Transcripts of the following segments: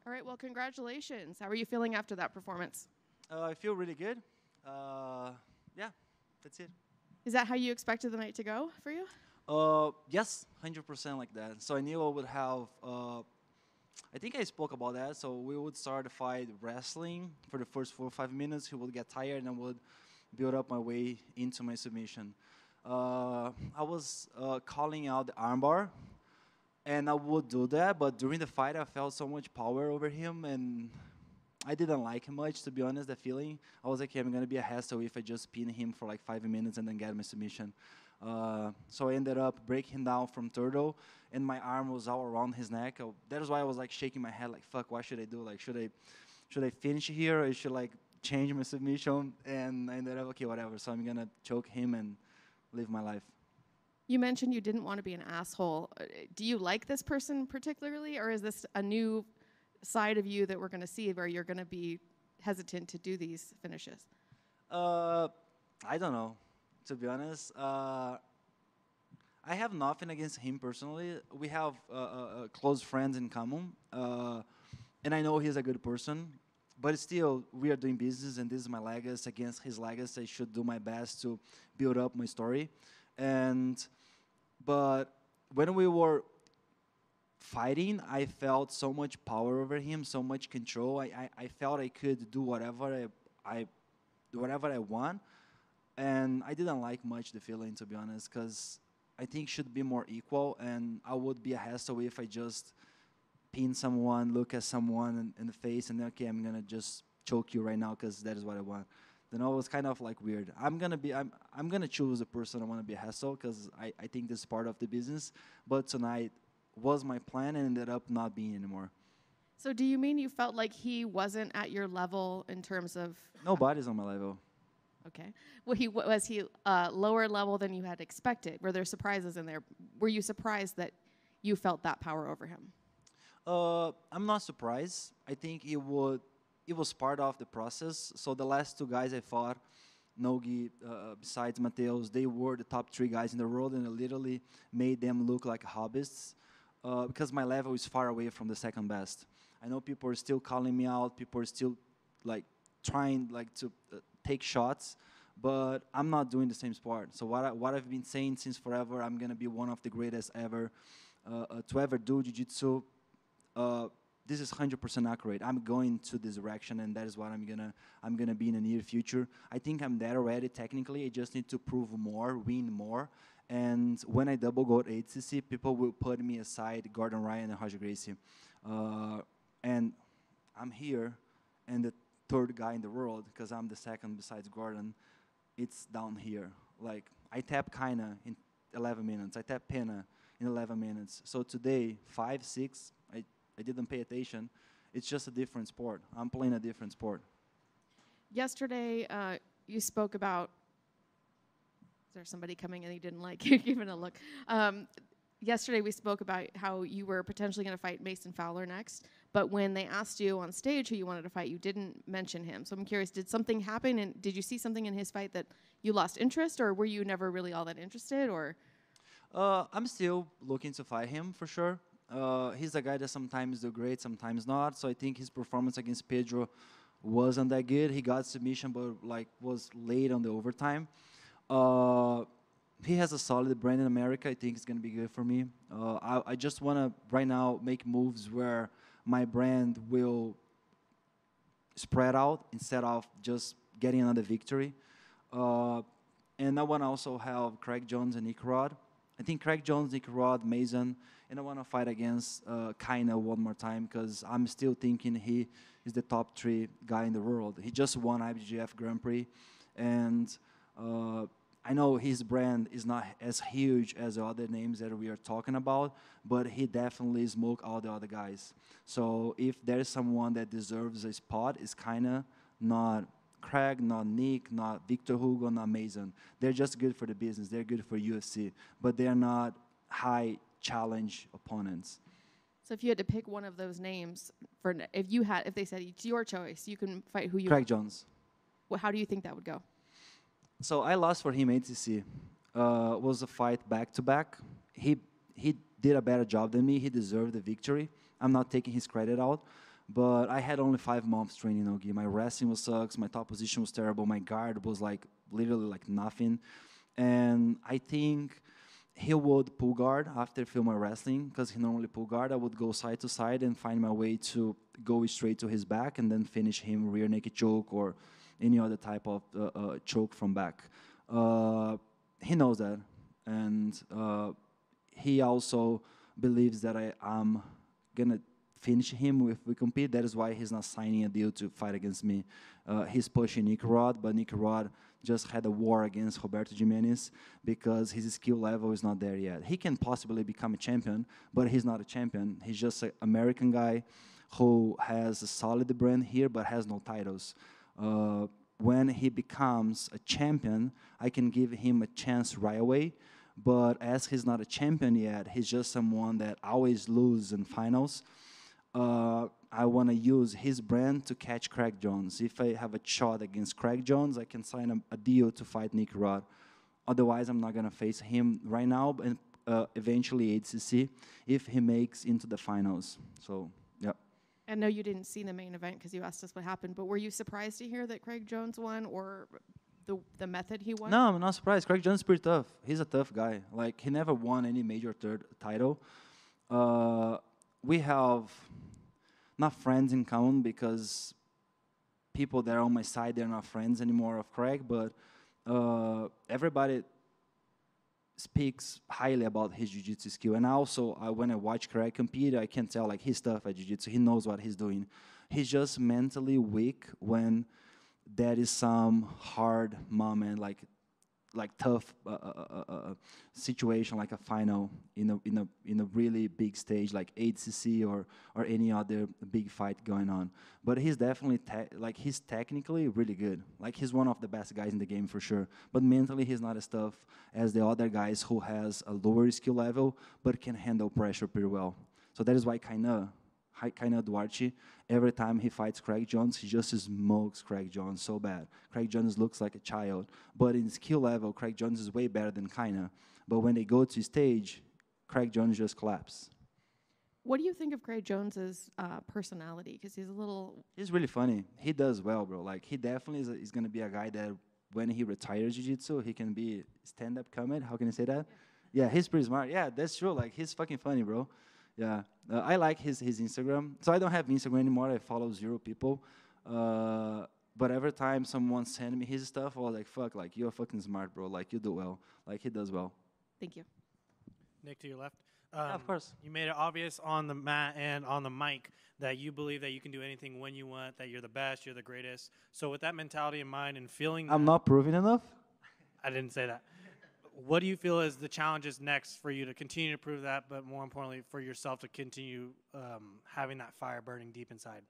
All right, well, congratulations. How are you feeling after that performance? I feel really good. Yeah, that's it. Is that how you expected the night to go for you? Yes, 100% like that. So I knew I would have. I think I spoke about that. So we would start the fight wrestling for the first 4 or 5 minutes. He would get tired, and I would build up my way into my submission. I was calling out the armbar, and I would do that. But during the fight, I felt so much power over him, and I didn't like him much, to be honest, the feeling. I was like, okay, I'm going to be a hassle if I just pin him for like 5 minutes and then get my submission. So I ended up breaking down from turtle, and my arm was all around his neck. That is why I was like shaking my head, like, fuck, what should I do? Like, should I finish here, or should like change my submission? And I ended up, okay, whatever. So I'm going to choke him and live my life. You mentioned you didn't want to be an asshole. Do you like this person particularly, or is this a new side of you that we're going to see where you're going to be hesitant to do these finishes? I don't know, to be honest. I have nothing against him personally. We have close friends in common, and I know he's a good person. But still, we are doing business, and this is my legacy. Against his legacy, I should do my best to build up my story. But when we were fighting, I felt so much power over him, so much control. I felt I could do whatever I want, and I didn't like much the feeling, to be honest, because I think should be more equal, and I would be a hassle if I just pin someone, look at someone in the face, and then, okay, I'm gonna just choke you right now because that is what I want. Then it was kind of like weird. I'm gonna choose the person I want to be a hassle because I think this is part of the business. But tonight was my plan and ended up not being anymore. So do you mean you felt like he wasn't at your level in terms of... Nobody's on my level. Okay. Well, was he lower level than you had expected? Were there surprises in there? Were you surprised that you felt that power over him? I'm not surprised. I think it was part of the process. So the last two guys I fought, Nogi, besides Mateus, they were the top 3 guys in the world, and I literally made them look like hobbyists because my level is far away from the second best. I know people are still calling me out. People are still like trying like to take shots, but I'm not doing the same sport. So what I've been saying since forever, I'm gonna be one of the greatest ever to ever do jiu-jitsu. This is 100% accurate. I'm going to this direction, and that is what I'm gonna be in the near future. I think I'm there already technically. I just need to prove more, win more. And when I double gold ACC, people will put me aside Gordon Ryan and Roger Gracie. And I'm here, and the third guy in the world, because I'm the second besides Gordon, it's down here. Like, I tap Kaina in 11 minutes. I tap Pena in 11 minutes. So today, 5, 6, I didn't pay attention. It's just a different sport. I'm playing a different sport. Yesterday, you spoke about... Is there somebody coming and you didn't like? You're giving a look. Yesterday, we spoke about how you were potentially going to fight Mason Fowler next, but when they asked you on stage who you wanted to fight, you didn't mention him. So I'm curious, did something happen, and did you see something in his fight that you lost interest, or were you never really all that interested, or? I'm still looking to fight him, for sure. He's a guy that sometimes do great, sometimes not. So I think his performance against Pedro wasn't that good. He got submission, but like was late on the overtime. He has a solid brand in America. I think it's going to be good for me. I just want to, right now, make moves where my brand will spread out instead of just getting another victory. And I want to also have Craig Jones and Nick Rod. I think Craig Jones, Nick Rod, Mason, and I want to fight against Kaina one more time because I'm still thinking he is the top 3 guy in the world. He just won IBJJF Grand Prix, and I know his brand is not as huge as the other names that we are talking about, but he definitely smoked all the other guys. So if there is someone that deserves a spot, it's kind of not Craig, not Nick, not Victor Hugo, not Mason. They're just good for the business. They're good for UFC, but they're not high challenge opponents. So if you had to pick one of those names, if they said it's your choice, you can fight who you Craig want. Jones. Well, how do you think that would go? So I lost for him ATC. Was a fight back-to-back. He did a better job than me. He deserved the victory. I'm not taking his credit out. But I had only 5 months training nogi. My wrestling was sucks. My top position was terrible. My guard was like literally like nothing. And I think he would pull guard after film my wrestling because he normally pull guard. I would go side to side and find my way to go straight to his back and then finish him rear naked choke or any other type of choke from back. He knows that, and he also believes that I am gonna finish him if we compete. That is why he's not signing a deal to fight against me. He's pushing Nick Rod, but Nick Rod just had a war against Roberto Jimenez because his skill level is not there yet. He can possibly become a champion, but he's not a champion. He's just an American guy who has a solid brand here but has no titles. When he becomes a champion, I can give him a chance right away. But as he's not a champion yet, he's just someone that always loses in finals. I want to use his brand to catch Craig Jones. If I have a shot against Craig Jones, I can sign a deal to fight Nick Rod. Otherwise, I'm not going to face him right now, and eventually ADCC if he makes into the finals. So, yeah. I know you didn't see the main event because you asked us what happened, but were you surprised to hear that Craig Jones won or the method he won? No, I'm not surprised. Craig Jones is pretty tough. He's a tough guy. Like, he never won any major third title. We have not friends in common because people that are on my side, they're not friends anymore of Craig, but everybody speaks highly about his jiu-jitsu skill. And also, when I watch Craig compete, I can tell like he's tough at jiu-jitsu. He knows what he's doing. He's just mentally weak when there is some hard moment, like tough situation, like a final in a really big stage, like ADCC or any other big fight going on. But he's definitely he's technically really good. Like he's one of the best guys in the game for sure. But mentally, he's not as tough as the other guys who has a lower skill level but can handle pressure pretty well. So that is why Kainan Duarte, every time he fights Craig Jones, he just smokes Craig Jones so bad. Craig Jones looks like a child. But in skill level, Craig Jones is way better than Kainan. But when they go to stage, Craig Jones just collapses. What do you think of Craig Jones's personality? Because He's really funny. He does well, bro. Like, he definitely is going to be a guy that when he retires jiu-jitsu, he can be stand-up comedy. How can I say that? Yeah, he's pretty smart. Yeah, that's true. Like, he's fucking funny, bro. Yeah, I like his Instagram. So I don't have Instagram anymore. I follow 0 people. But every time someone sends me his stuff, I was like, fuck, like, you're fucking smart, bro. Like, you do well. Like, he does well. Thank you. Nick, to your left. Yeah, of course. You made it obvious on the mat and on the mic that you believe that you can do anything when you want, that you're the best, you're the greatest. So with that mentality in mind and feeling I'm not proving enough? I didn't say that. What do you feel is the challenges next for you to continue to prove that, but more importantly, for yourself to continue having that fire burning deep inside?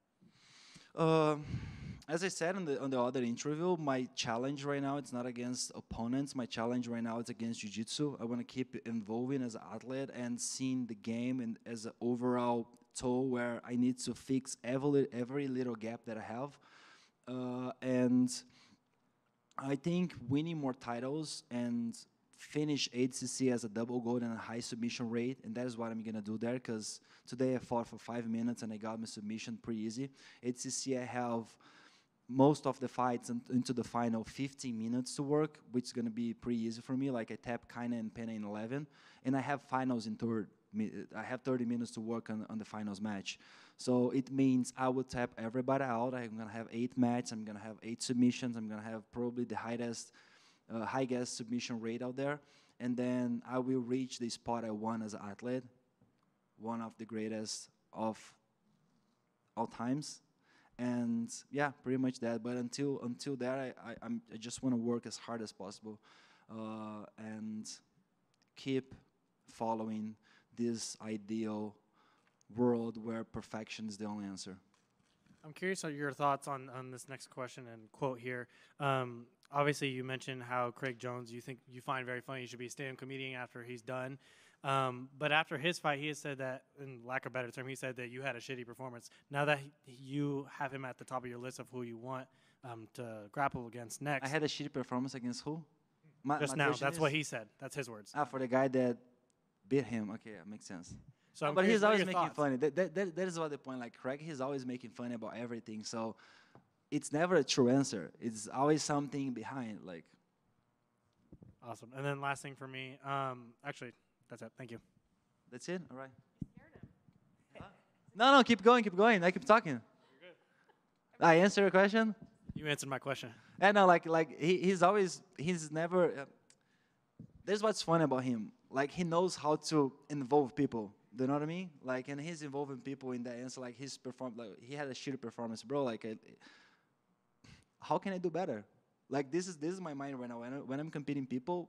As I said on the other interview, my challenge right now, it's not against opponents. My challenge right now is against jiu-jitsu. I want to keep evolving as an athlete and seeing the game and as an overall tool where I need to fix every little gap that I have. And I think winning more titles and finish ADCC as a double gold and a high submission rate, and that is what I'm going to do there, because today I fought for 5 minutes and I got my submission pretty easy. ADCC, I have most of the fights into the final 15 minutes to work, which is going to be pretty easy for me. Like I tap Kainan and Pena in 11, and I have finals in third. I have 30 minutes to work on the finals match. So it means I will tap everybody out. I'm going to have 8 matches. I'm going to have 8 submissions. I'm going to have probably the highest submission rate out there. And then I will reach the spot I want as an athlete, one of the greatest of all times. And yeah, pretty much that. But until that, I just want to work as hard as possible and keep following this ideal world where perfection is the only answer. I'm curious on your thoughts on this next question and quote here. Obviously, you mentioned how Craig Jones you find very funny. He should be a stand-up comedian after he's done. But after his fight, he has said that, in lack of a better term, he said that you had a shitty performance. Now that you have him at the top of your list of who you want to grapple against next. I had a shitty performance against who? Just now, that's what he said. That's his words. For the guy that beat him. Okay, that makes sense. So I'm But curious, he's what are always your making thoughts? funny. That is what the point. Like Craig, he's always making fun about everything. So it's never a true answer. It's always something behind. Like Awesome. And then last thing for me, actually, that's it. Thank you. that's it. All right. No, keep going, keep going. I keep talking. I answer your question. You answered my question. And no, he's never. There's what's funny about him. Like he knows how to involve people. Do you know what I mean? Like, and he's involving people in that answer. Like like he had a shitty performance, bro. Like, how can I do better? Like this is my mind right now. When I'm competing people,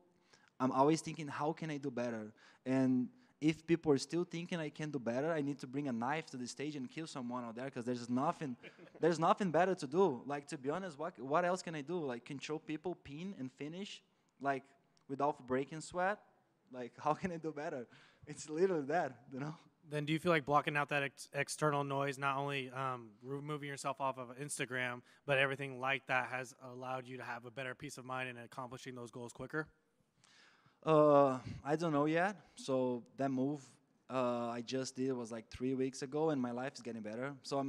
I'm always thinking, how can I do better? And if people are still thinking I can do better, I need to bring a knife to the stage and kill someone out there because there's nothing better to do. Like to be honest, what else can I do? Like control people, pin and finish, like without breaking sweat. Like how can I do better? It's literally that, you know. Then do you feel like blocking out that external noise, not only removing yourself off of Instagram, but everything like that has allowed you to have a better peace of mind in accomplishing those goals quicker? I don't know yet. So that move I just did was like 3 weeks ago, and my life is getting better. So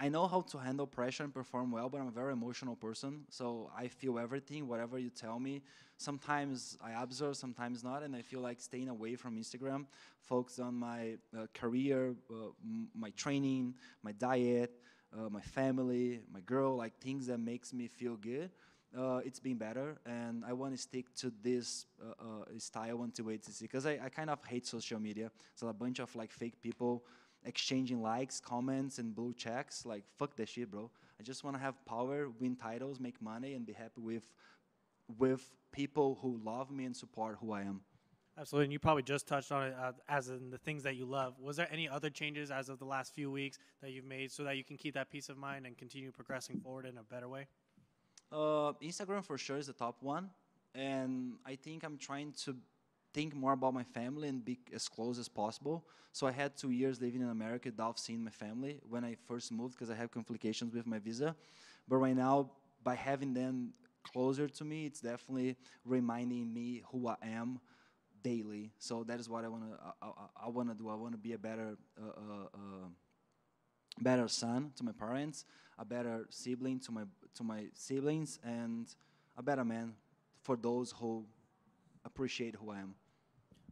I know how to handle pressure and perform well, but I'm a very emotional person. So I feel everything, whatever you tell me. Sometimes I observe, sometimes not, and I feel like staying away from Instagram, focus on my career, my training, my diet, my family, my girl, like things that makes me feel good. It's been better, and I want to stick to this style until wait to see, because I kind of hate social media. So a bunch of like fake people exchanging likes, comments, and blue checks. Like fuck that shit, bro. I just want to have power, win titles, make money, and be happy with people who love me and support who I am. Absolutely, and you probably just touched on it as in the things that you love. Was there any other changes as of the last few weeks that you've made so that you can keep that peace of mind and continue progressing forward in a better way? Instagram for sure is the top one, and I think I'm trying to think more about my family and be as close as possible. So I had 2 years living in America without seeing my family when I first moved because I have complications with my visa. But right now, by having them closer to me, it's definitely reminding me who I am daily. So that is what I want to do. I want to be a better son to my parents, a better sibling to my siblings, and a better man for those who appreciate who I am.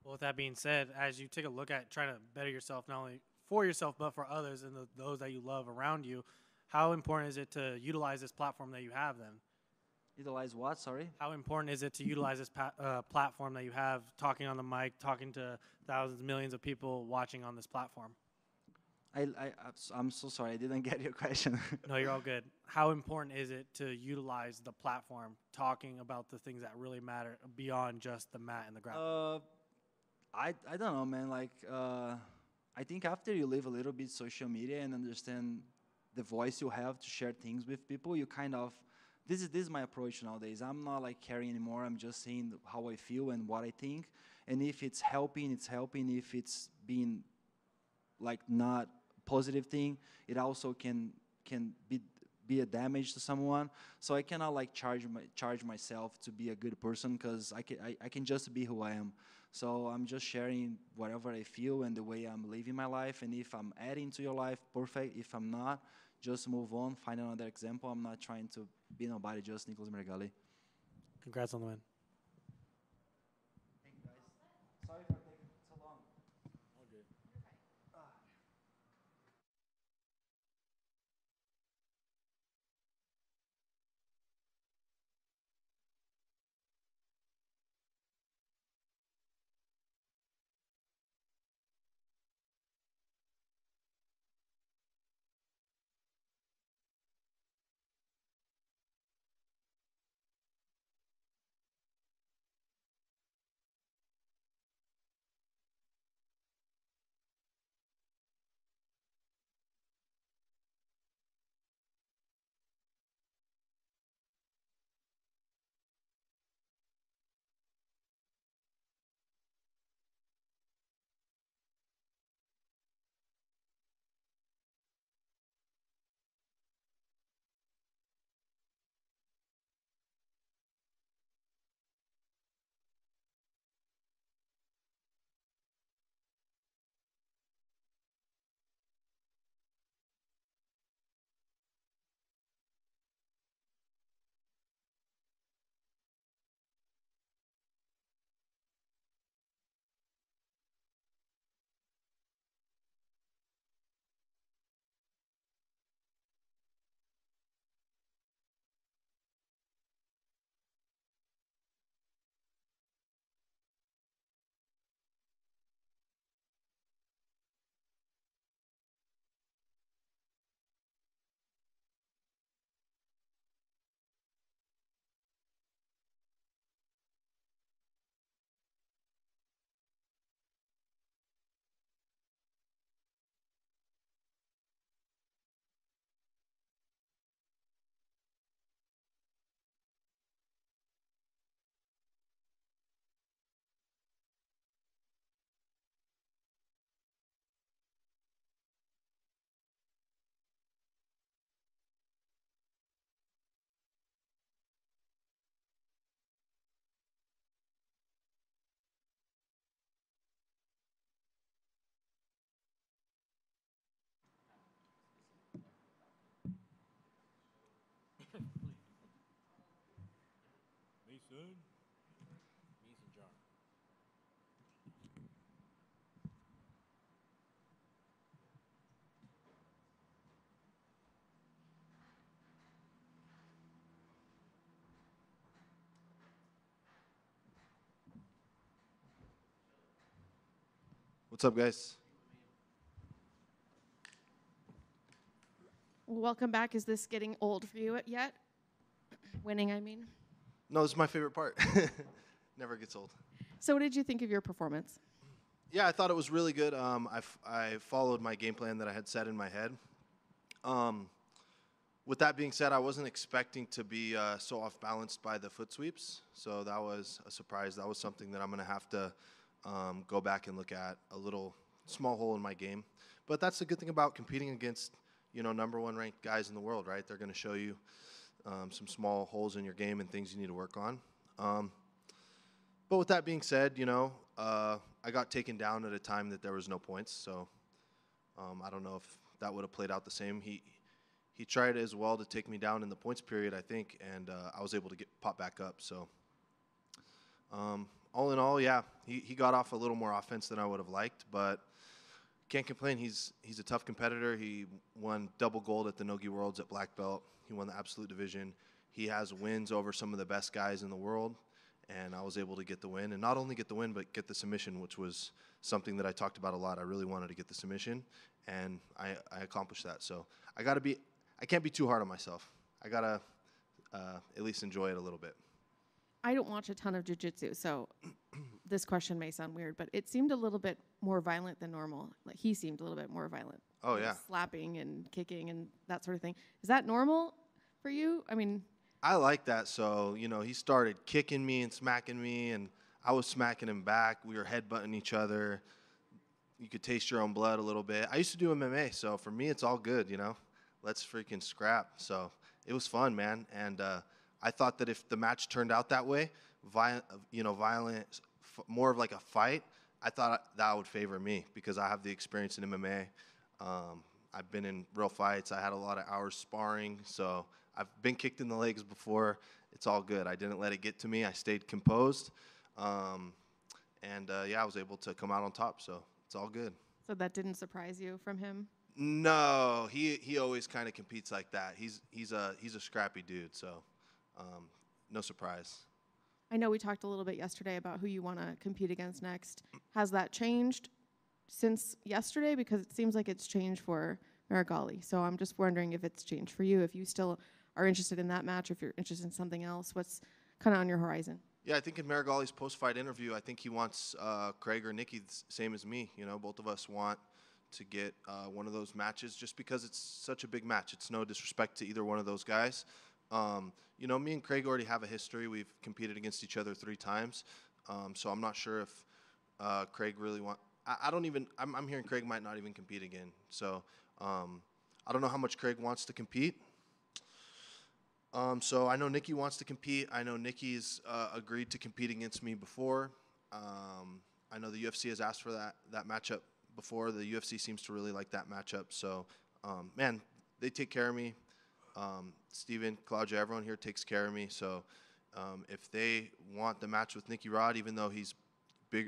Well, with that being said, as you take a look at trying to better yourself, not only for yourself, but for others and those that you love around you, how important is it to utilize this platform that you have then? Utilize what? Sorry. How important is it to utilize this platform that you have, talking on the mic, talking to thousands, millions of people watching on this platform? I'm so sorry. I didn't get your question. No, you're all good. How important is it to utilize the platform, talking about the things that really matter beyond just the mat and the ground? I don't know, man. Like, I think after you live a little bit social media and understand the voice you have to share things with people, you kind of this is my approach nowadays. I'm not like caring anymore. I'm just saying how I feel and what I think, and if it's helping, it's helping. If it's being like not positive thing, it also can be a damage to someone. So I cannot like charge myself to be a good person because I can just be who I am. So I'm just sharing whatever I feel and the way I'm living my life. And if I'm adding to your life, perfect. If I'm not, just move on, find another example. I'm not trying to be nobody, just Nicholas Mergali. Congrats on the win. Thank you, guys. Sorry for taking so long. All good. son. Mason jar. What's up, guys? Welcome back. Is this getting old for you yet? Winning, I mean. No, this is my favorite part. Never gets old. So what did you think of your performance? Yeah, I thought it was really good. I followed my game plan that I had set in my head. With that being said, I wasn't expecting to be so off-balanced by the foot sweeps, so that was a surprise. That was something that I'm going to have to go back and look at, a little small hole in my game. But that's the good thing about competing against, number one ranked guys in the world, right? They're going to show you some small holes in your game and things you need to work on. But with that being said, I got taken down at a time that there was no points, so I don't know if that would have played out the same. He tried as well to take me down in the points period, I think, and I was able to pop back up. So all in all, yeah, he got off a little more offense than I would have liked, but can't complain. He's a tough competitor. He won double gold at the Nogi Worlds at black belt. He won the absolute division. He has wins over some of the best guys in the world, and I was able to get the win. And not only get the win, but get the submission, which was something that I talked about a lot. I really wanted to get the submission, and I accomplished that. So I can't be too hard on myself. I got to at least enjoy it a little bit. I don't watch a ton of jiu-jitsu, so this question may sound weird, but it seemed a little bit more violent than normal. Like he seemed a little bit more violent. Oh, like yeah. Slapping and kicking and that sort of thing. Is that normal for you? I mean, I like that. So, he started kicking me and smacking me, and I was smacking him back. We were headbutting each other. You could taste your own blood a little bit. I used to do MMA, so for me, it's all good, Let's freaking scrap. So it was fun, man. And I thought that if the match turned out that way, violent, more of like a fight, I thought that would favor me because I have the experience in MMA. I've been in real fights. I had a lot of hours sparring, so I've been kicked in the legs before. It's all good. I didn't let it get to me. I stayed composed, and I was able to come out on top. So it's all good. so that didn't surprise you from him? No, he always kind of competes like that. He's a scrappy dude. So no surprise. I know we talked a little bit yesterday about who you want to compete against next. Has that changed since yesterday? Because it seems like it's changed for Marigali. So I'm just wondering if it's changed for you, if you still are interested in that match, if you're interested in something else. What's kind of on your horizon? Yeah, I think in Marigali's post-fight interview, I think he wants Craig or Nikki the same as me. Both of us want to get one of those matches just because it's such a big match. It's no disrespect to either one of those guys. Me and Craig already have a history. We've competed against each other 3 times. So I'm not sure if Craig really I'm hearing Craig might not even compete again. So I don't know how much Craig wants to compete. So I know Nikki wants to compete. I know Nikki's agreed to compete against me before. I know the UFC has asked for that matchup before. The UFC seems to really like that matchup. So, man, they take care of me. Steven, Claudia, everyone here takes care of me. So if they want the match with Nicky Rod, even though he's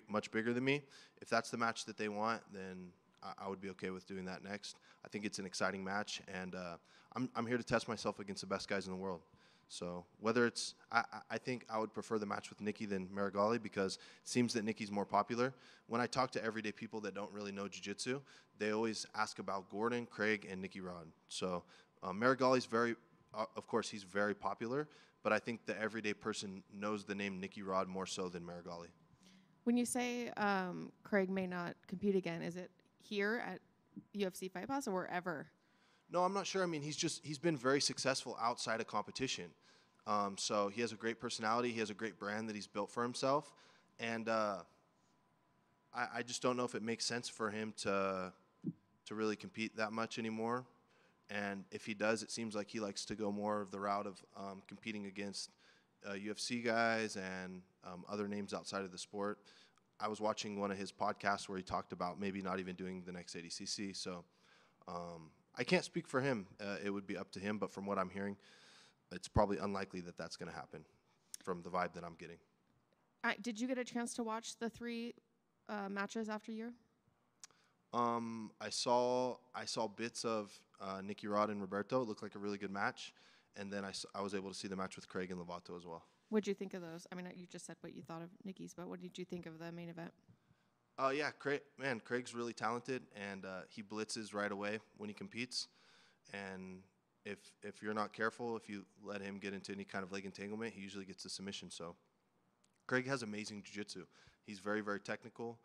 much bigger than me, if that's the match that they want, then I would be okay with doing that next. I think it's an exciting match, and I'm here to test myself against the best guys in the world. So whether it's, I think I would prefer the match with Nikki than Marigali because it seems that Nikki's more popular. When I talk to everyday people that don't really know jiu-jitsu, they always ask about Gordon, Craig, and Nicky Rod. So Marigali's of course, he's very popular, but I think the everyday person knows the name Nicky Rod more so than Marigali. When you say Craig may not compete again, is it here at UFC Fight Pass or wherever? No, I'm not sure. I mean, he's been very successful outside of competition. So he has a great personality. He has a great brand that he's built for himself. And I just don't know if it makes sense for him to really compete that much anymore. And if he does, it seems like he likes to go more of the route of competing against UFC guys and other names outside of the sport. I was watching one of his podcasts where he talked about maybe not even doing the next ADCC. So I can't speak for him. It would be up to him. But from what I'm hearing, it's probably unlikely that that's going to happen. from the vibe that I'm getting. Did you get a chance to watch the 3 matches after you? I saw bits of Nicky Rod and Roberto. It looked like a really good match, and then I was able to see the match with Craig and Lovato as well. What'd you think of those? I mean, you just said what you thought of Nicky's, but what did you think of the main event? Yeah, Craig's really talented, and he blitzes right away when he competes. And if you're not careful, if you let him get into any kind of leg entanglement, he usually gets a submission. So Craig has amazing jiu-jitsu. He's very, very technical.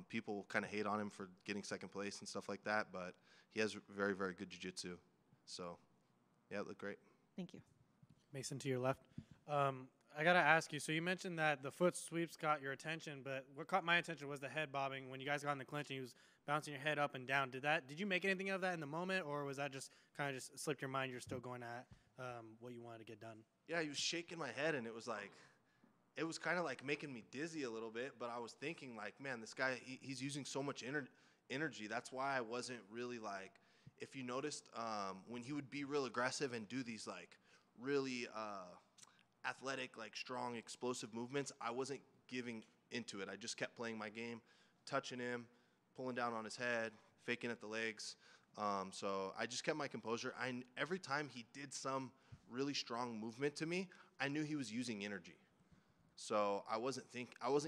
People kind of hate on him for getting second place and stuff like that, but he has very, very good jiu-jitsu. So, yeah, it looked great. Thank you. Mason, to your left. I got to ask you, so you mentioned that the foot sweeps got your attention, but what caught my attention was the head bobbing. When you guys got in the clinch and he was bouncing your head up and down, did you make anything of that in the moment, or was that just kind of just slipped your mind, you're still going at what you wanted to get done? Yeah, he was shaking my head, and it was kind of like making me dizzy a little bit, but I was thinking, like, man, this guy, he's using so much energy. That's why I wasn't really, like, if you noticed, when he would be real aggressive and do these, like, really athletic, like, strong, explosive movements, I wasn't giving into it. I just kept playing my game, touching him, pulling down on his head, faking at the legs. So I just kept my composure. Every time he did some really strong movement to me, I knew he was using energy. So I wasn't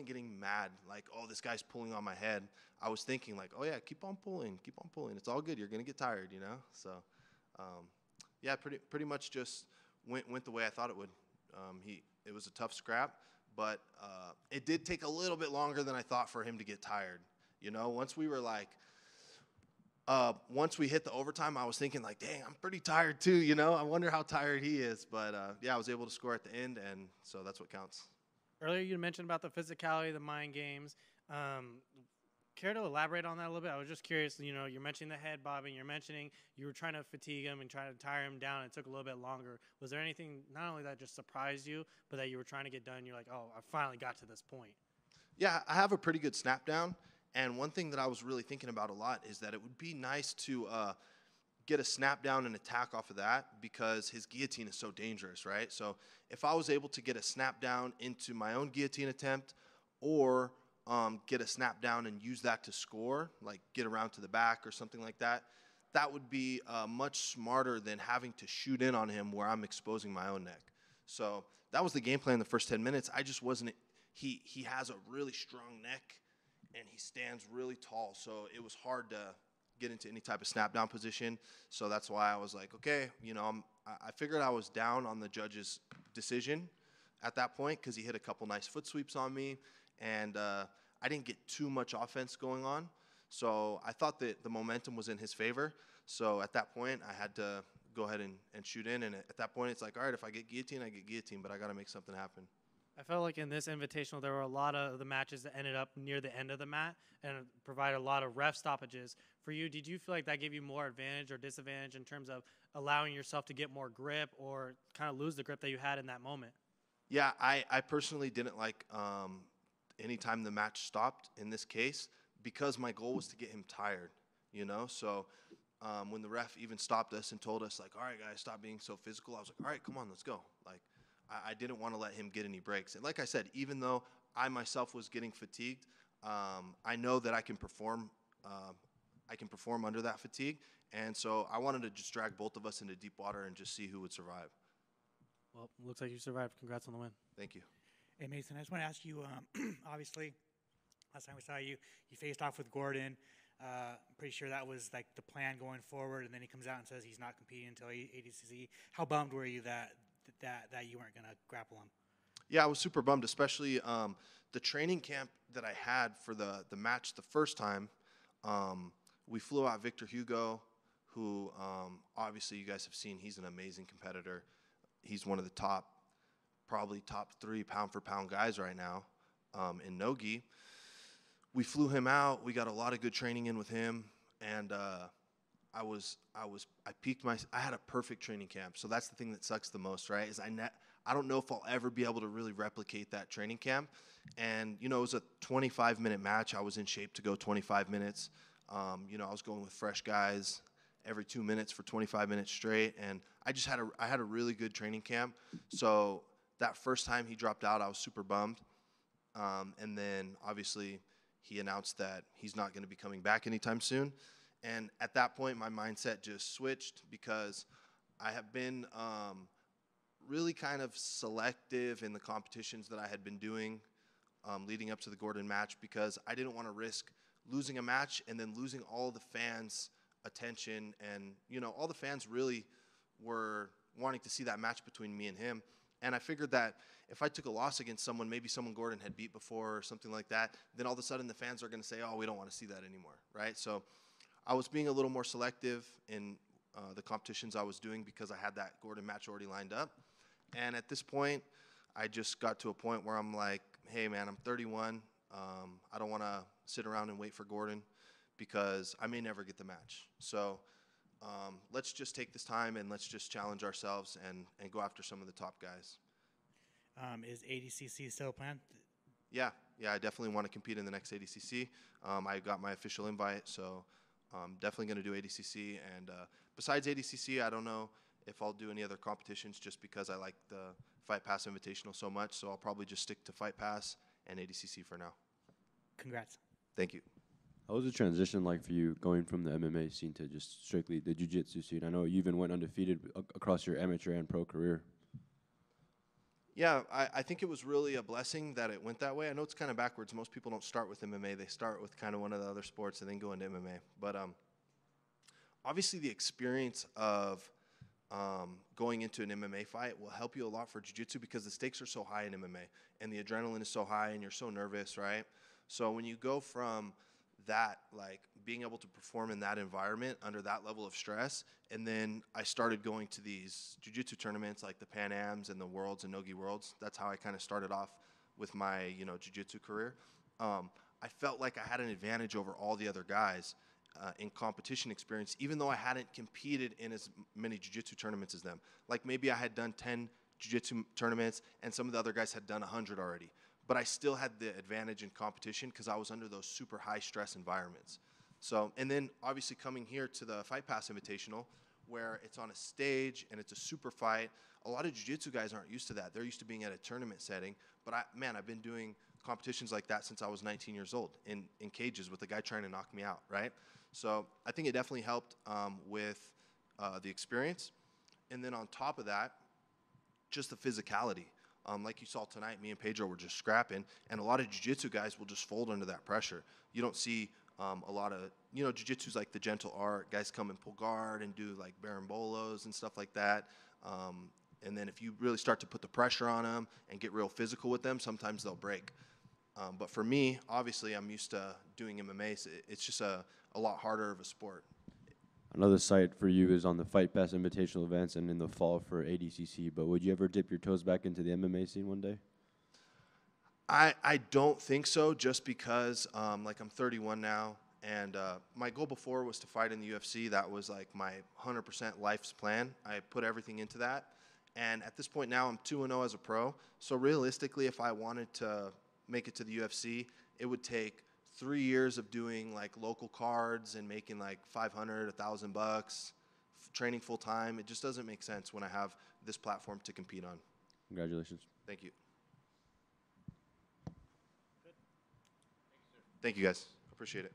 getting mad, like, oh, this guy's pulling on my head. I was thinking, like, oh, yeah, keep on pulling. It's all good. You're going to get tired, you know? So, yeah, pretty much just went the way I thought it would. It was a tough scrap, but it did take a little bit longer than I thought for him to get tired. You know, once we hit the overtime, I was thinking, like, dang, I'm pretty tired too, you know? I wonder how tired he is. But, yeah, I was able to score at the end, and so that's what counts. Earlier you mentioned about the physicality, the mind games. Care to elaborate on that a little bit? I was just curious, you know, you're mentioning the head bobbing, you're mentioning you were trying to fatigue him and try to tire him down, and it took a little bit longer. Was there anything, not only that just surprised you, but that you were trying to get done, you're like, oh, I finally got to this point? Yeah, I have a pretty good snap down, and one thing that I was really thinking about a lot is that it would be nice to get a snap down and attack off of that, because his guillotine is so dangerous, right? So if I was able to get a snap down into my own guillotine attempt, or get a snap down and use that to score, like get around to the back or something like that, that would be much smarter than having to shoot in on him where I'm exposing my own neck. So that was the game plan the first 10 minutes. I just wasn't – he has a really strong neck, and he stands really tall, so it was hard to get into any type of snap down position. So that's why I was like, okay, you know, I figured I was down on the judge's decision at that point, because he hit a couple nice foot sweeps on me, and I didn't get too much offense going on. So I thought that the momentum was in his favor. So at that point, I had to go ahead and shoot in. And at that point, it's like, all right, if I get guillotine, I get guillotine, but I got to make something happen. I felt like in this invitational, there were a lot of the matches that ended up near the end of the mat and provided a lot of ref stoppages. For you, did you feel like that gave you more advantage or disadvantage in terms of allowing yourself to get more grip or kind of lose the grip that you had in that moment? Yeah, I personally didn't like anytime the match stopped in this case, because my goal was to get him tired, you know? So when the ref even stopped us and told us, like, all right, guys, stop being so physical, I was like, all right, come on, let's go. Like, I didn't want to let him get any breaks. And like I said, even though I myself was getting fatigued, I know that I can perform under that fatigue. And so I wanted to just drag both of us into deep water and just see who would survive. Well, looks like you survived. Congrats on the win. Thank you. Hey, Mason, I just want to ask you, obviously, last time we saw you, you faced off with Gordon. I'm pretty sure that was like the plan going forward, and then he comes out and says he's not competing until ADCC. How bummed were you that you weren't going to grapple him? Yeah, I was super bummed, especially the training camp that I had for the match the first time. We flew out Victor Hugo, who obviously you guys have seen. He's an amazing competitor. He's one of the probably top 3 pound-for-pound guys right now in no-gi. We flew him out. We got a lot of good training in with him, and I had a perfect training camp. So that's the thing that sucks the most, right? Is I don't know if I'll ever be able to really replicate that training camp. And you know, it was a 25-minute match. I was in shape to go 25 minutes. You know, I was going with fresh guys every 2 minutes for 25 minutes straight, and I had a really good training camp. So that first time he dropped out, I was super bummed. And then obviously he announced that he's not going to be coming back anytime soon. And at that point, my mindset just switched because I have been really kind of selective in the competitions that I had been doing leading up to the Gordon match, because I didn't want to risk losing a match and then losing all the fans' attention. And, you know, all the fans really were wanting to see that match between me and him. And I figured that if I took a loss against someone, maybe someone Gordon had beat before or something like that, then all of a sudden the fans are going to say, oh, we don't want to see that anymore, right? So I was being a little more selective in the competitions I was doing because I had that Gordon match already lined up. And at this point, I just got to a point where I'm like, hey, man, I'm 31. I don't want to sit around and wait for Gordon because I may never get the match. So let's just take this time and let's just challenge ourselves and go after some of the top guys. Is ADCC still planned? Yeah, I definitely want to compete in the next ADCC. I got my official invite, so I'm definitely going to do ADCC. And besides ADCC, I don't know if I'll do any other competitions just because I like the Fight Pass Invitational so much. So I'll probably just stick to Fight Pass and ADCC for now. Congrats. Thank you. How was the transition like for you going from the MMA scene to just strictly the jiu-jitsu scene? I know you even went undefeated across your amateur and pro career. Yeah, I think it was really a blessing that it went that way. I know it's kind of backwards. Most people don't start with MMA. They start with kind of one of the other sports and then go into MMA. But obviously the experience of going into an MMA fight will help you a lot for jiu-jitsu because the stakes are so high in MMA and the adrenaline is so high and you're so nervous, right? So when you go from that, like being able to perform in that environment under that level of stress, and then I started going to these jiu-jitsu tournaments like the Pan Ams and the Worlds and Nogi Worlds. That's how I kind of started off with my, jiu-jitsu career. I felt like I had an advantage over all the other guys in competition experience, even though I hadn't competed in as many jiu-jitsu tournaments as them. Like maybe I had done 10 jiu-jitsu tournaments and some of the other guys had done 100 already. But I still had the advantage in competition because I was under those super high stress environments. So, and then obviously coming here to the Fight Pass Invitational, where it's on a stage and it's a super fight, a lot of jiu-jitsu guys aren't used to that. They're used to being at a tournament setting. But I've been doing competitions like that since I was 19 years old in cages with a guy trying to knock me out, right? So I think it definitely helped with the experience. And then on top of that, just the physicality. Like you saw tonight, me and Pedro were just scrapping, and a lot of jiu-jitsu guys will just fold under that pressure. You don't see a lot of, jiu-jitsu's like the gentle art. Guys come and pull guard and do like barambolos and stuff like that. And then if you really start to put the pressure on them and get real physical with them, sometimes they'll break. But for me, obviously, I'm used to doing MMA, so it's just a lot harder of a sport. Another site for you is on the Fight Pass Invitational events and in the fall for ADCC. But would you ever dip your toes back into the MMA scene one day? I don't think so, just because I'm 31 now, and my goal before was to fight in the UFC. That was like my 100% life's plan. I put everything into that, and at this point now I'm 2-0 as a pro. So realistically, if I wanted to make it to the UFC, it would take 3 years of doing like local cards and making like $500, $1,000, training full time. It just doesn't make sense when I have this platform to compete on. Congratulations. Thank you. Thank you, guys. Appreciate it.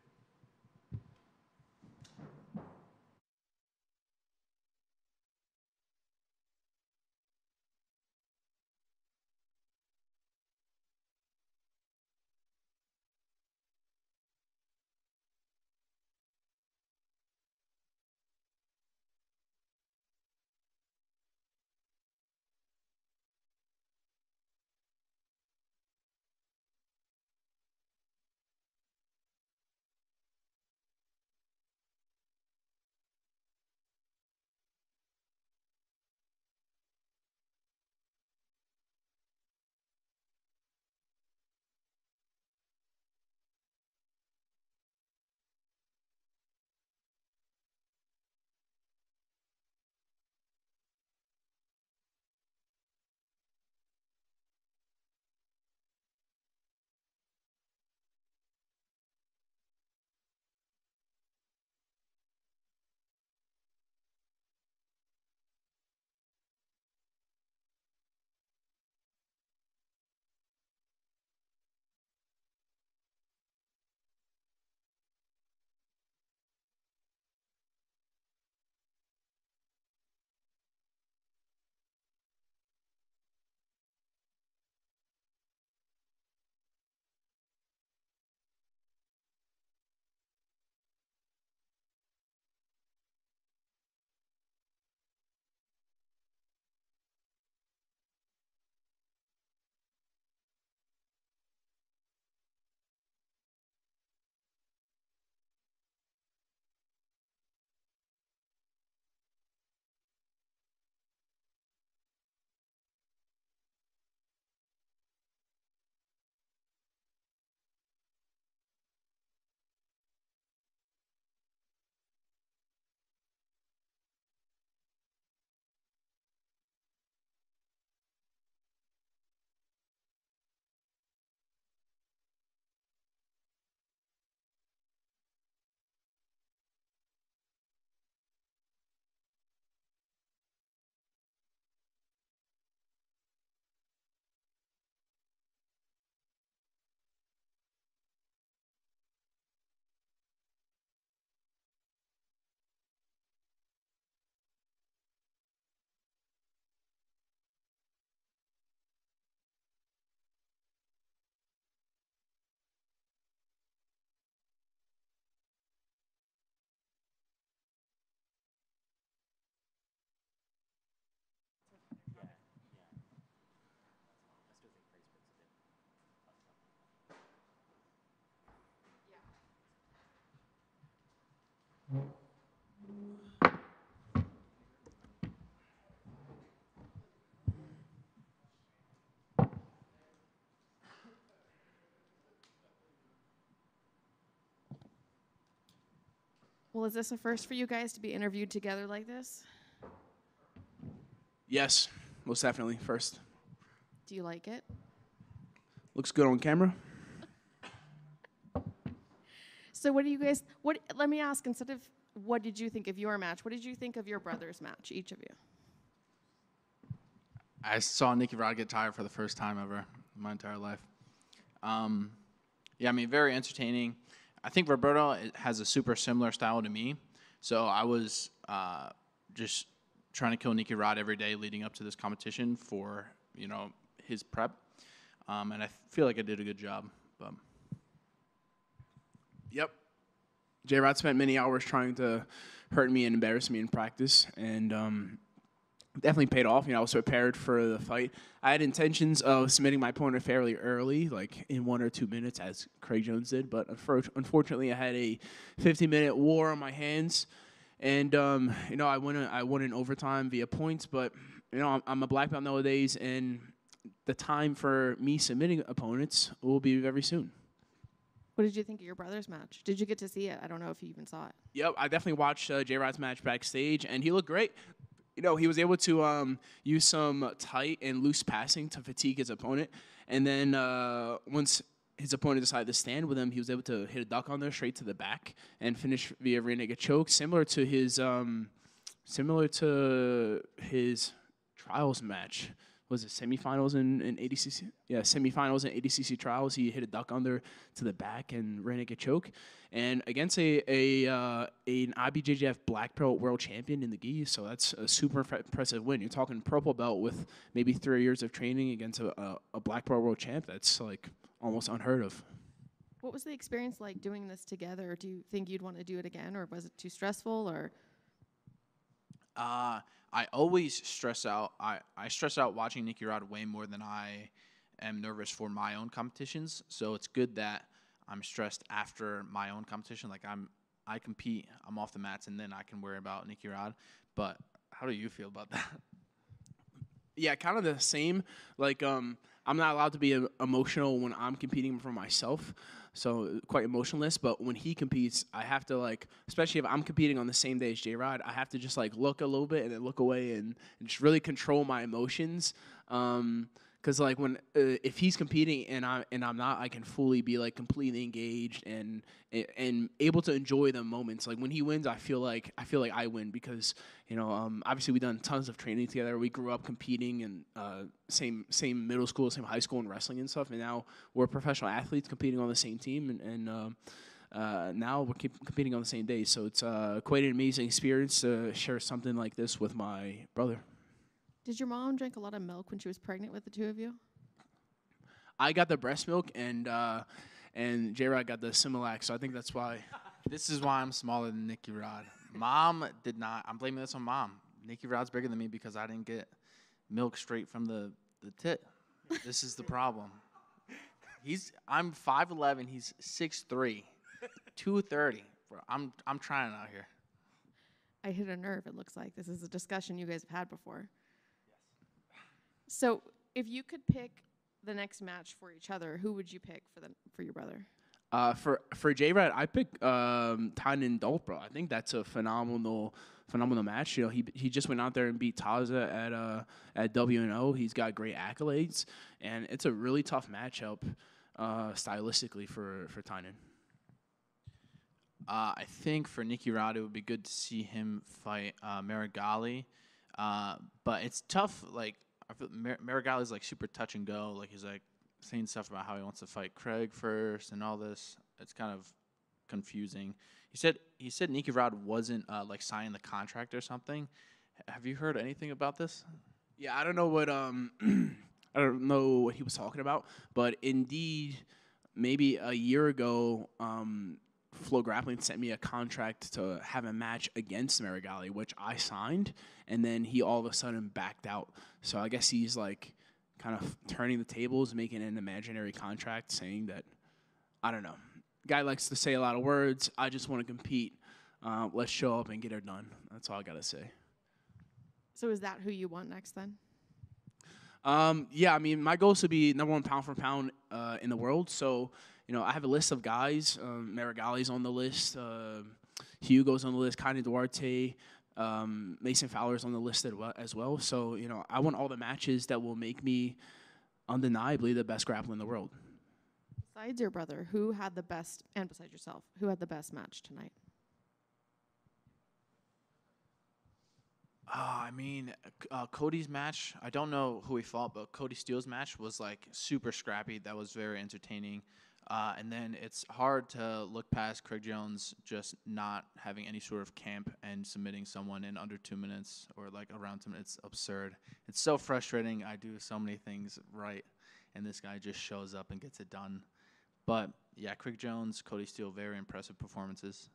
Well, is this a first for you guys to be interviewed together like this? Yes, most definitely. First. Do you like it? Looks good on camera. So what do you guys, let me ask, instead of what did you think of your match, what did you think of your brother's match, each of you? I saw Nicky Rod get tired for the first time ever in my entire life. Yeah, I mean, very entertaining. I think Roberto has a super similar style to me, so I was just trying to kill Nicky Rod every day leading up to this competition for, you know, his prep, and I feel like I did a good job. But Yep. J-Rod spent many hours trying to hurt me and embarrass me in practice, and definitely paid off. You know, I was prepared for the fight. I had intentions of submitting my opponent fairly early, like in 1 or 2 minutes, as Craig Jones did. But unfortunately, I had a 50-minute war on my hands, and you know, I won in overtime via points. But you know, I'm a black belt nowadays, and the time for me submitting opponents will be very soon. What did you think of your brother's match? Did you get to see it? I don't know if you even saw it. Yep, I definitely watched J-Rod's match backstage, and he looked great. You know, he was able to use some tight and loose passing to fatigue his opponent, and then once his opponent decided to stand with him, he was able to hit a duck on there straight to the back and finish via rear naked choke, similar to his trials match. Was it semifinals in ADCC? Yeah, semifinals in ADCC trials. He hit a duck under to the back and ran naked choke. And against an IBJJF black belt world champion in the gi, so that's a super impressive win. You're talking purple belt with maybe 3 years of training against a black belt world champ. That's like almost unheard of. What was the experience like doing this together? Do you think you'd want to do it again, or was it too stressful, or? I always stress out. I stress out watching Nicky Rod way more than I am nervous for my own competitions. So it's good that I'm stressed after my own competition. Like I compete, I'm off the mats, and then I can worry about Nicky Rod. But how do you feel about that? Yeah, kind of the same. Like I'm not allowed to be emotional when I'm competing for myself. So quite emotionless, but when he competes, I have to, like, especially if I'm competing on the same day as J-Rod, I have to just like look a little bit and then look away and just really control my emotions. Because like when if he's competing and I'm not, I can fully be like completely engaged and able to enjoy the moments. Like when he wins, I feel like I win because you know obviously we've done tons of training together. We grew up competing and same middle school, same high school and wrestling and stuff. And now we're professional athletes competing on the same team and now we're competing on the same day. So it's quite an amazing experience to share something like this with my brother. Did your mom drink a lot of milk when she was pregnant with the two of you? I got the breast milk, and J-Rod got the Similac, so I think that's why. This is why I'm smaller than Nicky Rod. Mom did not. I'm blaming this on Mom. Nicky Rod's bigger than me because I didn't get milk straight from the tit. This is the problem. I'm 5'11". He's 6'3", 230. I'm trying out here. I hit a nerve, it looks like. This is a discussion you guys have had before. So if you could pick the next match for each other, who would you pick for your brother? For J-Rod, I pick Tynan Dolpro. I think that's a phenomenal match. You know, he just went out there and beat Taza at WNO. He's got great accolades, and it's a really tough matchup stylistically for Tynan. I think for Nicky Rod, it would be good to see him fight Marigali, but it's tough. Like I feel Marigali's like super touch and go. Like he's like saying stuff about how he wants to fight Craig first and all this. It's kind of confusing. He said Nicky Rod wasn't like signing the contract or something. Have you heard anything about this? Yeah, I don't know what I don't know what he was talking about, but indeed, maybe a year ago, Flow Grappling sent me a contract to have a match against Marigali, which I signed, and then he all of a sudden backed out. So I guess he's like kind of turning the tables, making an imaginary contract, saying that, I don't know. Guy likes to say a lot of words. I just want to compete. Let's show up and get her done. That's all I got to say. So is that who you want next then? Yeah, I mean, my goal is to be #1 pound for pound in the world. So, you know, I have a list of guys. Marigali's on the list. Hugo's on the list, Connie Duarte, Mason Fowler's on the list as well. So, I want all the matches that will make me undeniably the best grappler in the world. Besides your brother, who had the best, and besides yourself, who had the best match tonight? Cody's match, I don't know who he fought, but Cody Steele's match was like super scrappy. That was very entertaining. And then it's hard to look past Craig Jones just not having any sort of camp and submitting someone in under 2 minutes or like around 2 minutes. It's absurd. It's so frustrating. I do so many things right, and this guy just shows up and gets it done. But yeah, Craig Jones, Cody Steele, very impressive performances.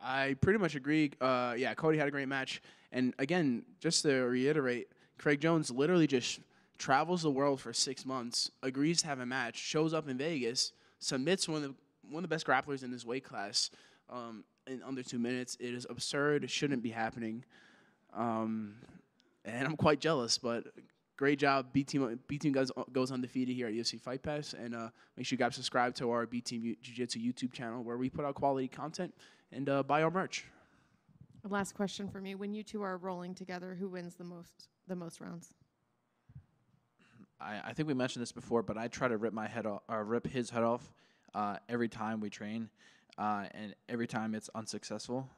I pretty much agree. Cody had a great match. And again, just to reiterate, Craig Jones literally just travels the world for 6 months, agrees to have a match, shows up in Vegas, submits one of the best grapplers in this weight class in under 2 minutes. It is absurd. It shouldn't be happening. And I'm quite jealous, but great job. B Team goes undefeated here at UFC Fight Pass. And make sure you guys subscribe to our B Team Jiu-Jitsu YouTube channel where we put out quality content and buy our merch. Last question for me. When you two are rolling together, who wins the most rounds? I think we mentioned this before, but I try to rip his head off every time we train, and every time it's unsuccessful.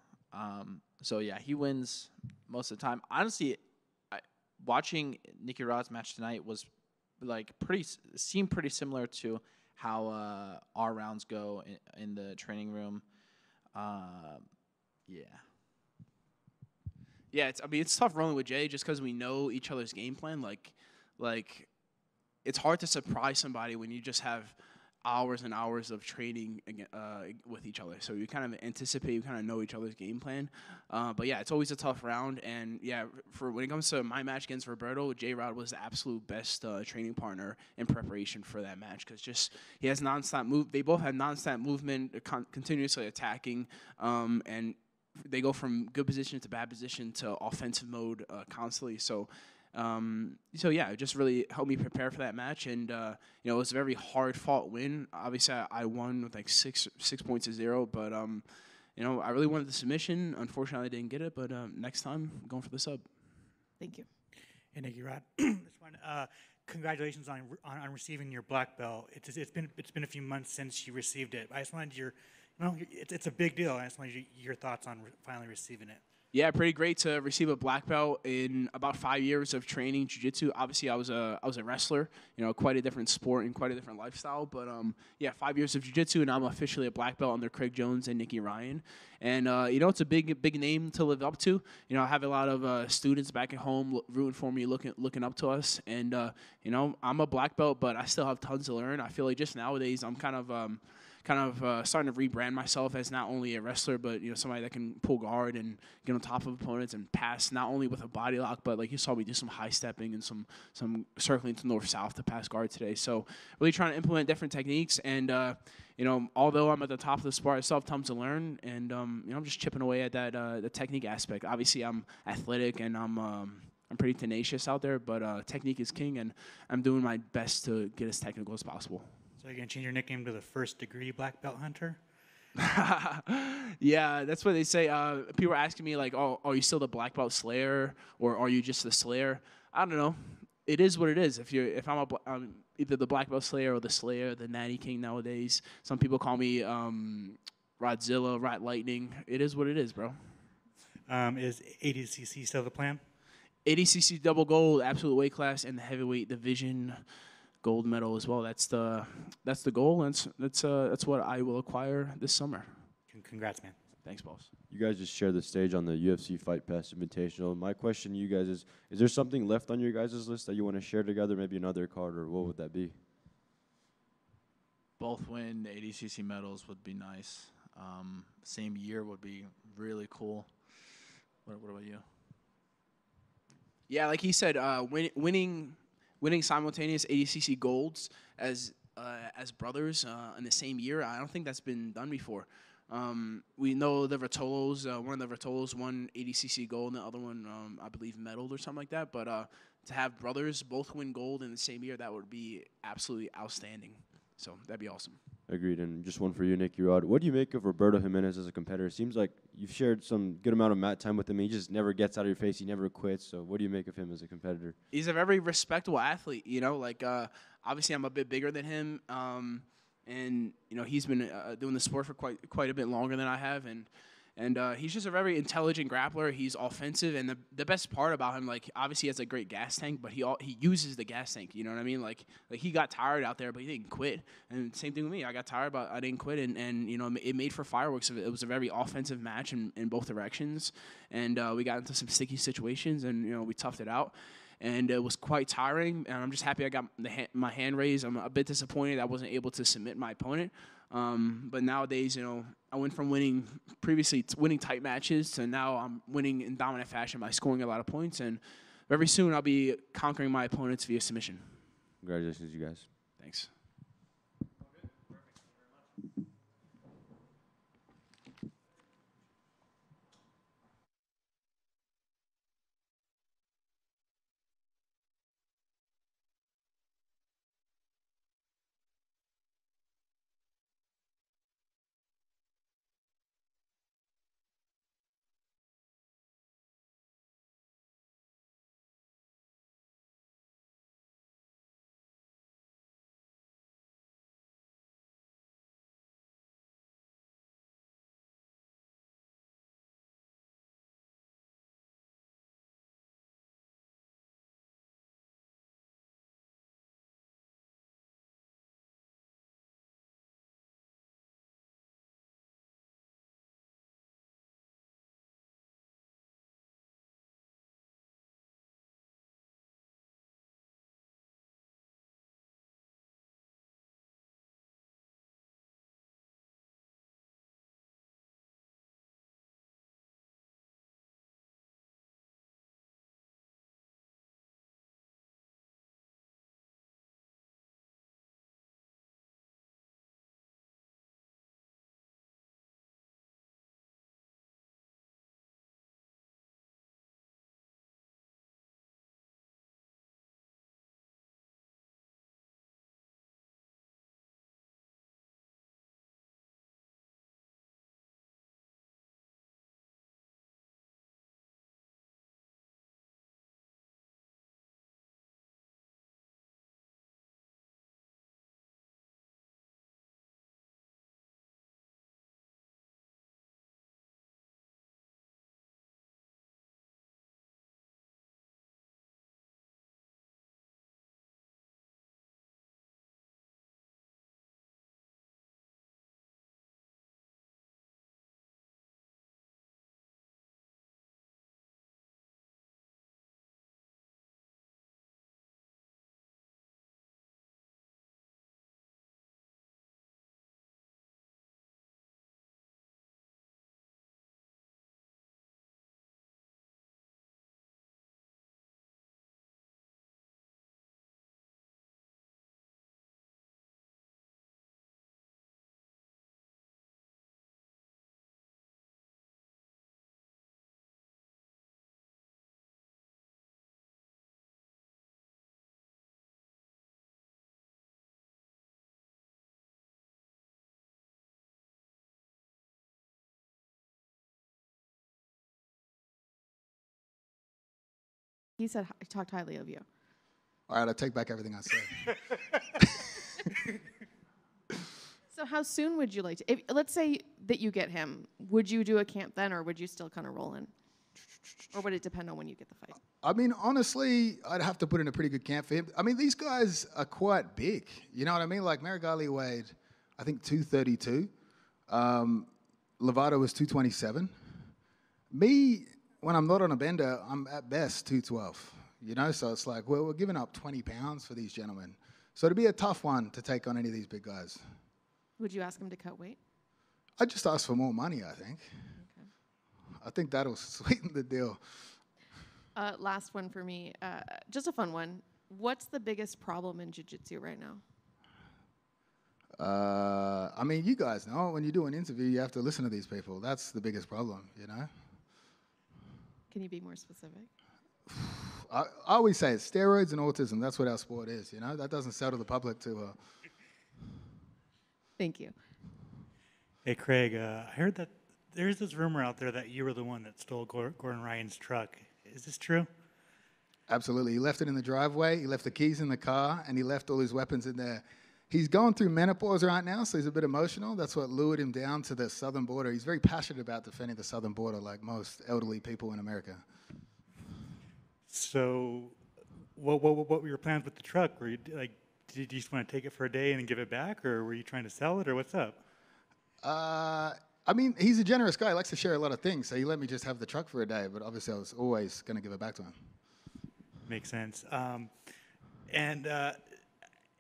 So yeah, he wins most of the time. Honestly, watching Nicky Rod's match tonight was like seemed pretty similar to how our rounds go in the training room. Yeah, it's tough rolling with Jay just because we know each other's game plan. Like it's hard to surprise somebody when you just have hours and hours of training with each other. So you kind of anticipate, you kind of know each other's game plan. But yeah, it's always a tough round. And yeah, for when it comes to my match against Roberto, J-Rod was the absolute best training partner in preparation for that match because just he has nonstop move. They both have nonstop movement, continuously attacking, and they go from good position to bad position to offensive mode constantly. So yeah, it just really helped me prepare for that match, and it was a very hard-fought win. Obviously, I won with like 6 points to 0, but I really wanted the submission. Unfortunately, I didn't get it, but next time, I'm going for the sub. Thank you. Hey, Nicky Rod, this one. Congratulations on receiving your black belt. It's been a few months since you received it. I just wanted it's a big deal. I just wanted your thoughts on finally receiving it. Yeah, pretty great to receive a black belt in about 5 years of training jiu-jitsu. Obviously, I was a wrestler, quite a different sport and quite a different lifestyle. But 5 years of jiu-jitsu, and I'm officially a black belt under Craig Jones and Nicky Ryan. And it's a big name to live up to. I have a lot of students back at home rooting for me, looking up to us. And I'm a black belt, but I still have tons to learn. I feel like just nowadays I'm kind of starting to rebrand myself as not only a wrestler, but somebody that can pull guard and get on top of opponents and pass not only with a body lock, but like you saw me do some high stepping and some circling to north-south to pass guard today. So really trying to implement different techniques. And although I'm at the top of the sport, I still have tons to learn. And I'm just chipping away at that the technique aspect. Obviously, I'm athletic and I'm pretty tenacious out there, but technique is king, and I'm doing my best to get as technical as possible. So you're going to change your nickname to the First Degree Black Belt Hunter? Yeah, that's what they say. People are asking me, like, oh, are you still the Black Belt Slayer, or are you just the Slayer? I don't know. It is what it is. If I'm either the Black Belt Slayer or the Slayer, the Natty King nowadays. Some people call me Rodzilla, Rat Lightning. It is what it is, bro. Is ADCC still the plan? ADCC double gold, absolute weight class, and the heavyweight division. Gold medal as well. That's the goal, and that's what I will acquire this summer. Congrats, man. Thanks, boss. You guys just shared the stage on the UFC Fight Pass Invitational. My question to you guys is there something left on your guys' list that you want to share together, maybe another card, or what would that be? Both win ADCC medals would be nice. Same year would be really cool. What about you? Yeah, like he said, winning simultaneous ADCC golds as brothers in the same year, I don't think that's been done before. We know the Ratolos, one of the Ratolos won ADCC gold, and the other one, I believe, medaled or something like that. But to have brothers both win gold in the same year, that would be absolutely outstanding. So that'd be awesome. Agreed. And just one for you, Nicky Rod. What do you make of Roberto Jimenez as a competitor? Seems like you've shared some good amount of mat time with him. He just never gets out of your face. He never quits. So what do you make of him as a competitor? He's a very respectable athlete. Like obviously I'm a bit bigger than him, and he's been doing the sport for quite a bit longer than I have, and he's just a very intelligent grappler. He's offensive, and the best part about him, like obviously he has a great gas tank, but he uses the gas tank. You know what I mean? Like he got tired out there, but he didn't quit. And same thing with me. I got tired, but I didn't quit, and it made for fireworks. It was a very offensive match in both directions, and we got into some sticky situations, and we toughed it out. And it was quite tiring, and I'm just happy I got my hand raised. I'm a bit disappointed I wasn't able to submit my opponent. But nowadays, I went from winning tight matches to now I'm winning in dominant fashion by scoring a lot of points. And very soon I'll be conquering my opponents via submission. Congratulations, you guys. Thanks. He said he talked highly of you. All right, I take back everything I said. So how soon would you like to, let's say that you get him, would you do a camp then, or would you still kind of roll in? Or would it depend on when you get the fight? I mean, honestly, I'd have to put in a pretty good camp for him. I mean, these guys are quite big. You know what I mean? Like, Marigali weighed, I think, 232. Lovato was 227. Me, when I'm not on a bender, I'm at best 212. You know, so it's like, well, we're giving up 20 pounds for these gentlemen. So it'd be a tough one to take on any of these big guys. Would you ask him to cut weight? I'd just ask for more money, I think. Okay. I think that'll sweeten the deal. Last one for me, just a fun one. What's the biggest problem in jiu-jitsu right now? I mean, you guys know, when you do an interview, you have to listen to these people. That's the biggest problem, you know? Can you be more specific? I always say it's steroids and autism. That's what our sport is, you know? That doesn't sell to the public too well. Thank you. Hey, Craig, I heard that there's this rumor out there that you were the one that stole Gordon Ryan's truck. Is this true? Absolutely. He left it in the driveway, he left the keys in the car, and he left all his weapons in there. He's going through menopause right now, so he's a bit emotional. That's what lured him down to the southern border. He's very passionate about defending the southern border, like most elderly people in America. So, what were your plans with the truck? Were you like, did you just want to take it for a day and then give it back, or were you trying to sell it, or what's up? I mean, he's a generous guy. He likes to share a lot of things, so he let me just have the truck for a day, but obviously I was always going to give it back to him. Makes sense.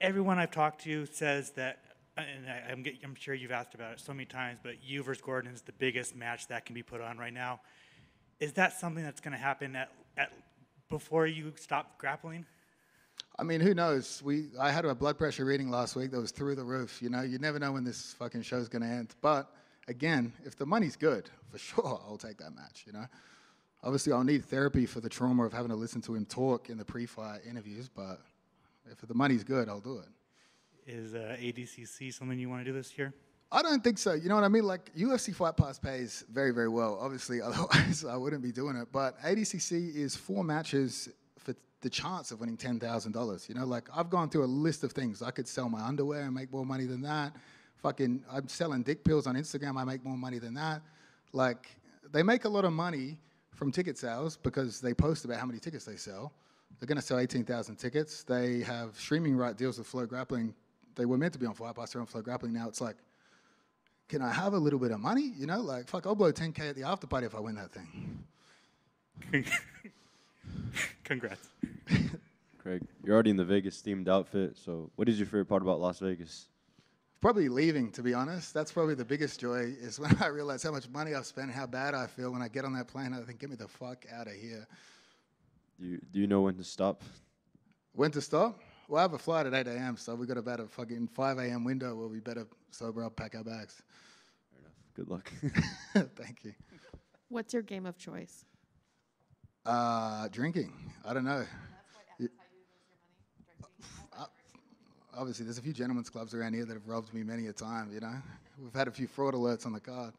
Everyone I've talked to says that, and I'm sure you've asked about it so many times, but you versus Gordon is the biggest match that can be put on right now. Is that something that's going to happen at before you stop grappling? I mean, who knows? I had a blood pressure reading last week that was through the roof. You know, you never know when this fucking show's going to end. But again, if the money's good, for sure, I'll take that match, you know? Obviously, I'll need therapy for the trauma of having to listen to him talk in the pre-fight interviews, but if the money's good, I'll do it. Is ADCC something you want to do this year? I don't think so. You know what I mean? Like, UFC Fight Pass pays very, very well. Obviously, otherwise I wouldn't be doing it. But ADCC is 4 matches for the chance of winning $10,000. You know, like, I've gone through a list of things. I could sell my underwear and make more money than that. I'm selling dick pills on Instagram. I make more money than that. Like, they make a lot of money from ticket sales because they post about how many tickets they sell. They're going to sell 18,000 tickets. They have streaming right deals with Flow Grappling. They were meant to be on Fight Pass. They're on Flow Grappling now. It's like, can I have a little bit of money? You know, like, fuck, I'll blow 10K at the after party if I win that thing. Congrats. Craig, you're already in the Vegas-themed outfit, so what is your favorite part about Las Vegas? Probably leaving, to be honest. That's probably the biggest joy, is when I realize how much money I've spent and how bad I feel when I get on that plane. I think, get me the fuck out of here. Do you know when to stop? When to stop? Well, I have a flight at 8 a.m., so we've got about a fucking 5 a.m. window where we better sober up, pack our bags. Fair enough. Good luck. Thank you. What's your game of choice? Drinking. I don't know. Obviously, there's a few gentlemen's clubs around here that have robbed me many a time, you know. We've had a few fraud alerts on the card.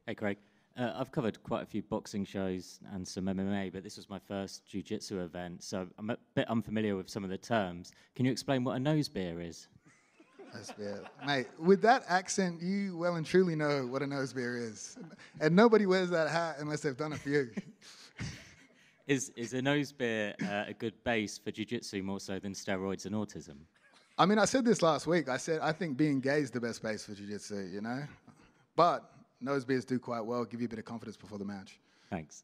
Hey, Craig. I've covered quite a few boxing shows and some MMA, but this was my first jiu-jitsu event, so I'm a bit unfamiliar with some of the terms. Can you explain what a nose beer is? Nose beer. Mate, with that accent, you well and truly know what a nose beer is. And nobody wears that hat unless they've done a few. Is a nose beer a good base for jiu-jitsu more so than steroids and autism? I mean, I said this last week. I said I think being gay is the best base for jiu-jitsu, you know? But nose beers do quite well, give you a bit of confidence before the match. Thanks.